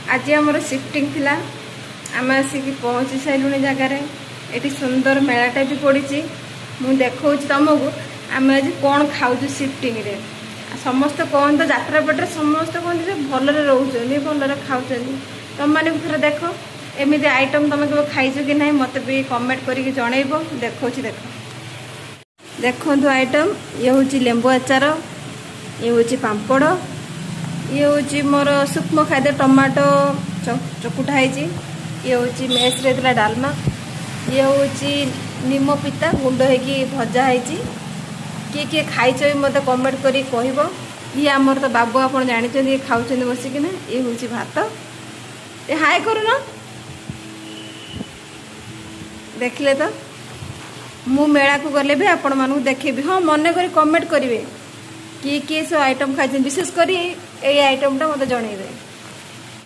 आज आमर सिफ्टिंग थिला आम आसिक पहुँची सारूँ जगार ये सुंदर मेलाटा भी पड़ी मुझे देखा तुमको आम आज कौन खाऊ सिफ्टिंग रे समस्त कहते तो जात्रा पटे समस्त कहते भलरे रोचे भलरे खाऊँ तुम मैंने थोड़ा देख एमती आइटम तुम कब खाइछ कि ना मत भी कमेंट करके जनइब देखा देख देखु आइटम ये हूँ लेंबू आचार ये हूँ पापड़ ये हूँ मोर सूक्ष्म खाद्य टमाटो चकुटा ये हूँ मेस रे डालमा ये हूँ निम पिता गुंड होगी भजा है किए खाइछ मत कमेंट करी कहब ये आमर तो बाबू आप जानते ये खाऊँ बसिकिना ये हूँ भात ये हाय करूना देखले तो मु मेला को गले भी आपण मानू देखेबी हाँ मन करी कमेंट करेंगे किए सब आइटम खाई विशेष करी ये आइटमटा मत जनइबे।